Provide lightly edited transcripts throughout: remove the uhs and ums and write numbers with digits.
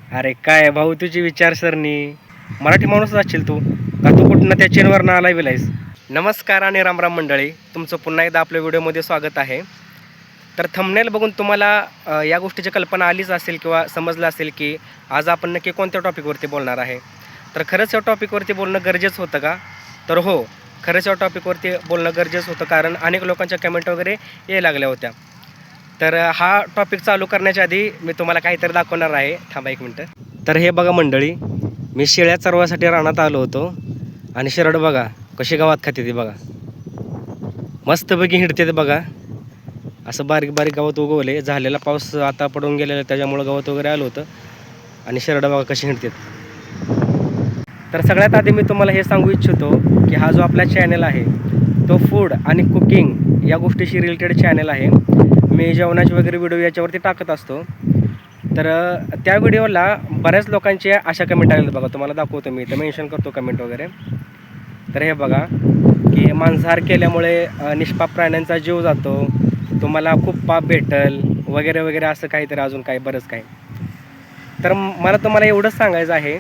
अरे काय भाऊ तुझी विचारसरणी. मराठी माणूस असशील तू का? तू कुठनं त्या चेनवरनं आलाय बिलायस? नमस्कार आणि रामराम मंडळी, तुमचं पुन्हा एकदा आपल्या व्हिडिओमध्ये स्वागत आहे. तर थंबनेल बघून तुम्हाला या गोष्टीची कल्पना आलीच असेल किंवा समजलं असेल की आज आपण नक्की कोणत्या टॉपिकवरती बोलणार आहे. तर खरंच या टॉपिकवरती बोलणं गरजेचं होतं का? तर हो, खरंच या टॉपिकवरती बोलणं गरजेचं होतं, कारण अनेक लोकांच्या कमेंट वगैरे यायला लागल्या होत्या. तर हा टॉपिक चालू करण्याच्या आधी मी तुम्हाला काहीतरी दाखवणार आहे. थांबा एक मिनटं. तर हे बघा मंडळी, मी शेळ्या चरवासाठी रानात आलो होतो आणि शेरड बघा कशी गावात खाते ती बघा. मस्तपैकी हिंडते ते बघा. असं बारीक बारीक गवत उगवले. झालेला पाऊस आता पडून गेलेला त्याच्यामुळं गवत वगैरे आलं होतं आणि शेरड बघा कशी हिंडते. तर सगळ्यात आधी मी तुम्हाला हे सांगू इच्छितो की हा जो आपला चॅनल आहे तो फूड आणि कुकिंग या गोष्टीशी रिलेटेड चॅनल आहे. मी जेवणाचे वगैरे व्हिडिओ याच्यावरती टाकत असतो. तर त्या व्हिडिओला बऱ्याच लोकांचे अशा कमेंट आलेल्या बघा, तुम्हाला दाखवतो मी इथं मेन्शन करतो कमेंट वगैरे. तर हे बघा की मांसाहार केल्यामुळे निष्पाप प्राण्यांचा जीव जातो, तुम्हाला खूप पाप भेटल वगैरे वगैरे असं काहीतरी अजून काही बरंच काही. तर मला तुम्हाला एवढंच सांगायचं आहे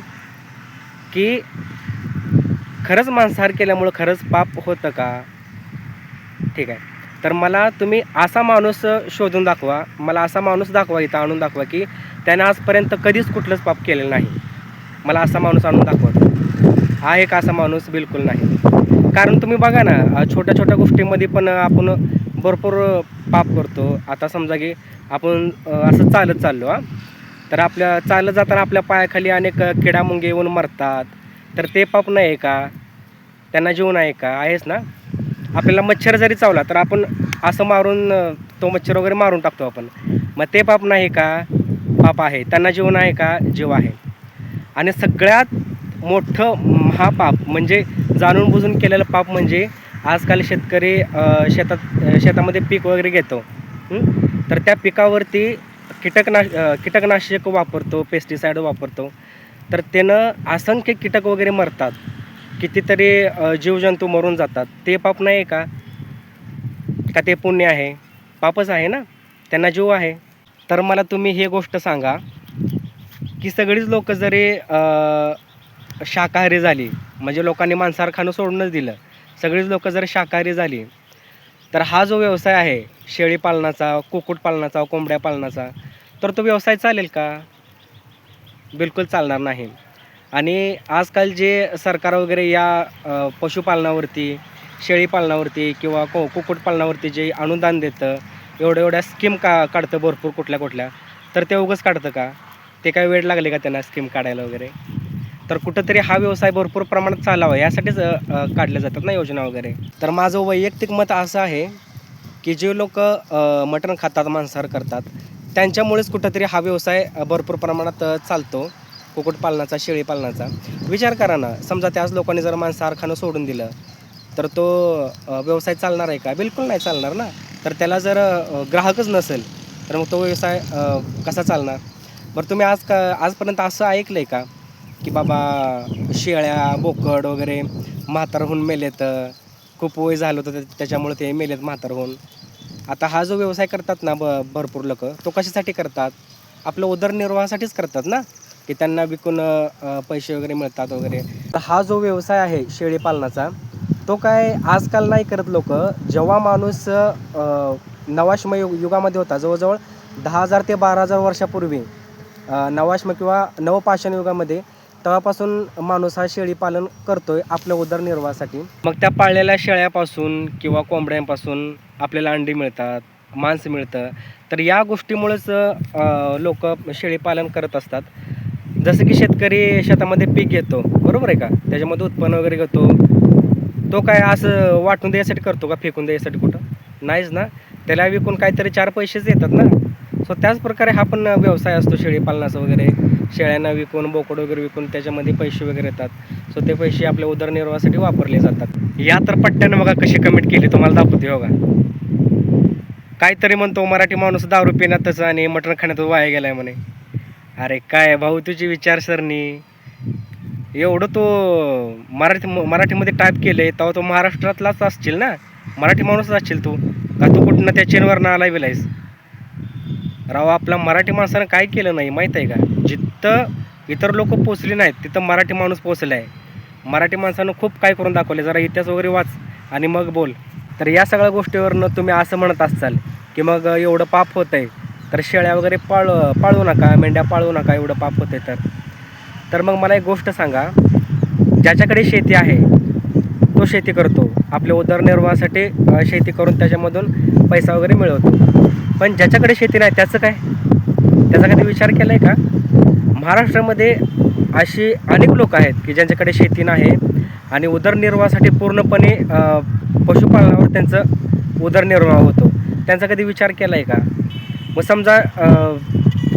की खरंच मांसाहार केल्यामुळं खरंच पाप होतं का? ठीक आहे. तर मला तुम्ही असा माणूस शोधून दाखवा, मला असा माणूस दाखवा, इथं आणून दाखवा की त्याने आजपर्यंत कधीच कुठलंच पाप केलेलं नाही. मला असा माणूस आणून दाखवा. आहे का असा माणूस? बिलकुल नाही. कारण तुम्ही बघा ना, छोट्या छोट्या गोष्टींमध्ये पण आपण भरपूर पाप करतो. आता समजा की आपण असं चालत चाललो तर आपल्या चालत जाताना आपल्या पायाखाली अनेक किडामुंगे येऊन मरतात. तर ते पाप नाही आहे का? त्यांना जीव नाही का? आहेच ना. आपल्याला मच्छर जरी चावला तर आपण असं मारून तो मच्छर वगैरे मारून टाकतो आपण. मग ते पाप नाही का? पाप आहे. त्यांना जीव नाही का? जीव आहे. आणि सगळ्यात मोठं महापाप म्हणजे जाणून बुजून केलेलं पाप म्हणजे आजकाल शेतकरी शेतामध्ये पीक वगैरे घेतो. तर त्या पिकावरती कीटकनाशक वापरतो, पेस्टिसाईड वापरतो. तर त्यानं असंख्य कीटक वगैरे मरतात, कितीतरी जीवजंतू मरून जातात. ते पाप नाही का? का ते पुण्य आहे? पापच आहे ना. त्यांना जीव आहे. तर मला तुम्ही ही गोष्ट सांगा की सगळीच लोक जरी शाकाहारी झाली, म्हणजे लोकांनी मांसाहार खाणं सोडूनच दिलं, सगळीच लोक जर शाकाहारी झाली, तर हा जो व्यवसाय आहे शेळी पालनाचा, कुक्कुटपालनाचा, कोंबड्या पालनाचा, तर तो व्यवसाय चालेल का? बिलकुल चालणार नाही. आणि आजकाल जे सरकार वगैरे या पशुपालनावरती, शेळीपालनावरती किंवा कुक्कुटपालनावरती जे अनुदान देतं, एवढ्या स्कीम काढतं भरपूर कुठल्या कुठल्या, तर ते उगाच काढतं का? ते काय वेळ लागले का त्यांना स्कीम काढायला वगैरे? तर कुठंतरी हा व्यवसाय भरपूर प्रमाणात चालावा यासाठीच काढल्या जातात ना योजना वगैरे. तर माझं वैयक्तिक मत असं आहे की जे लोक मटण खातात, मांसाहार करतात, त्यांच्यामुळेच कुठंतरी हा व्यवसाय भरपूर प्रमाणात चालतो, कुक्कुटपालनाचा, शेळीपालनाचा. विचार करा ना, समजा त्याच लोकांनी जर मांसाहार खाणं सोडून दिलं तर तो व्यवसाय चालणार आहे का? बिलकुल नाही चालणार ना. तर त्याला जर ग्राहकच नसेल तर मग तो व्यवसाय कसा चालणार? बरं तुम्ही आजपर्यंत असं ऐकलं आहे का की बाबा शेळ्या, बोकड वगैरे म्हातार होऊन मेलेत, खूप वय झालं होतं त्याच्यामुळे ते मेलेत म्हातार होऊन. आता हा जो व्यवसाय करतात ना भरपूर लोकं, तो कशासाठी करतात? आपलं उदरनिर्वाहासाठीच करतात ना, की त्यांना विकून पैसे वगैरे मिळतात वगैरे. तर हा जो व्यवसाय आहे शेळीपालनाचा, तो काय आजकाल नाही करत लोकं. जेव्हा माणूस नवाश्मय युगामध्ये होता, जवळजवळ 10,000 ते 12,000 वर्षापूर्वी, नवाश्म किंवा नवपाषाण युगामध्ये, तेव्हापासून माणूस हा शेळीपालन करतोय आपल्या उदरनिर्वाहासाठी. मग त्या पाळलेल्या शेळ्यापासून किंवा कोंबड्यांपासून आपल्याला अंडी मिळतात, मांस मिळतं. तर या गोष्टीमुळेच लोकं शेळीपालन करत असतात. जसं की शेतकरी शेतामध्ये पीक घेतो, बरोबर आहे का? त्याच्यामध्ये उत्पन्न वगैरे घेतो. तो काय असं वाटून द्यायसाठी करतो का? फेकून द्यायसाठी कुठं? नाहीच ना. त्याला विकून काहीतरी 4 पैसेच येतात ना. सो त्याच प्रकारे हा पण व्यवसाय असतो शेळीपालनाचा वगैरे. शेळ्यांना विकून, बोकड वगैरे विकून त्याच्यामध्ये पैसे वगैरे येतात. सो ते पैसे आपल्या उदरनिर्वाहासाठी वापरले जातात. या तर पट्ट्यानं बघा कशी कमेंट केली, तुम्हाला दाखवते बघा. काहीतरी म्हणतो मराठी माणूस दारू पिण्यातच आणि मटण खाण्यातच वाया गेलाय म्हणे. अरे काय भाऊ तुझी विचारसरणी. एवढं तो मराठीमध्ये टाईप केलंय तेव्हा तो महाराष्ट्रातलाच असशील ना. मराठी माणूसच असशील तू का? तू कुठनं त्या चेनवरनं आलाय बिलायस? राव आपल्या मराठी माणसानं काय केलं नाही माहीत आहे का? जिथं इतर लोक पोचले नाहीत तिथं मराठी माणूस पोचला आहे. मराठी माणसानं खूप काय करून दाखवले. जरा इतिहास वगैरे वाच आणि मग बोल. तर या सगळ्या गोष्टीवरनं तुम्ही असं म्हणत असाल की मग एवढं पाप होतं आहे तर शेळ्या वगैरे पाळू नका, मेंढ्या पाळू नका, एवढं पाप होते तर मग मला एक गोष्ट सांगा, ज्याच्याकडे शेती आहे तो शेती करतो, आपल्या उदरनिर्वाहासाठी शेती करून त्याच्यामधून पैसा वगैरे मिळवतो. पण ज्याच्याकडे शेती नाही त्याचं काय? त्याचा कधी विचार केला आहे का? महाराष्ट्रामध्ये अशी अनेक लोक आहेत की ज्यांच्याकडे शेती नाही आणि उदरनिर्वाहासाठी पूर्णपणे पशुपालनावर त्यांचं उदरनिर्वाह होतो. त्यांचा कधी विचार केला आहे का? मग समजा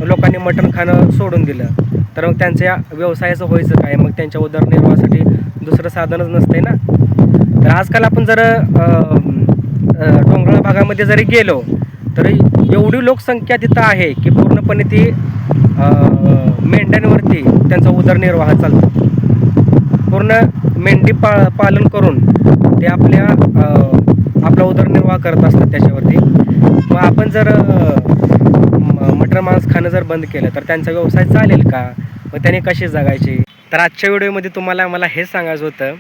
लोकांनी मटण खाणं सोडून दिलं तर मग त्यांच्या व्यवसायाचं व्हायचं काय? मग त्यांच्या उदरनिर्वाहासाठी दुसरं साधनच नसतंय ना. तर आजकाल आपण जर डोंगराळ भागामध्ये जरी गेलो तरी एवढी लोकसंख्या तिथं आहे की पूर्णपणे ती मेंढ्यांवरती त्यांचा उदरनिर्वाह चालतो. पूर्ण मेंढी पालन करून ते आपला उदरनिर्वाह करत असतात त्याच्यावरती. मग आपण जर मटण मांस खाणं जर बंद केलं तर त्यांचा व्यवसाय चालेल का? मग त्याने कसे जगायचे? तर आजच्या व्हिडिओमध्ये तुम्हाला मला हे सांगायचं होतं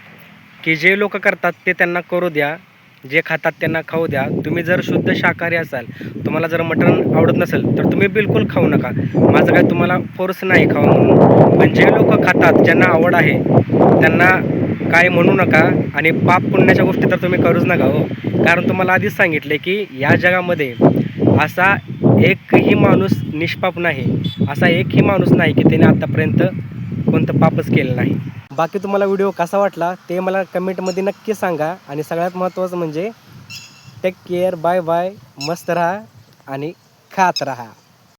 की जे लोक करतात ते त्यांना करू द्या, जे खातात त्यांना खाऊ द्या. तुम्ही जर शुद्ध शाकाहारी असाल, तुम्हाला जर मटण आवडत नसेल तर तुम्ही बिलकुल खाऊ नका. माझं काय तुम्हाला फोर्स नाही खावा म्हणून. पण जे लोक खातात, ज्यांना आवड आहे, त्यांना काय म्हणू नका आणि पाप पुण्याच्या गोष्टी तर तुम्ही करूच नका हो. कारण तुम्हाला आधीच सांगितले की या जगामध्ये असा एकही माणूस निष्पाप नाही, असा एकही माणूस नाही की त्याने आतापर्यंत कोणतं पापच केलं नाही. बाकी तुम्हाला व्हिडिओ कसा वाटला ते मला कमेंटमध्ये नक्की सांगा. आणि सगळ्यात महत्त्वाचं म्हणजे टेक केअर, बाय बाय, मस्त राहा आणि खात राहा.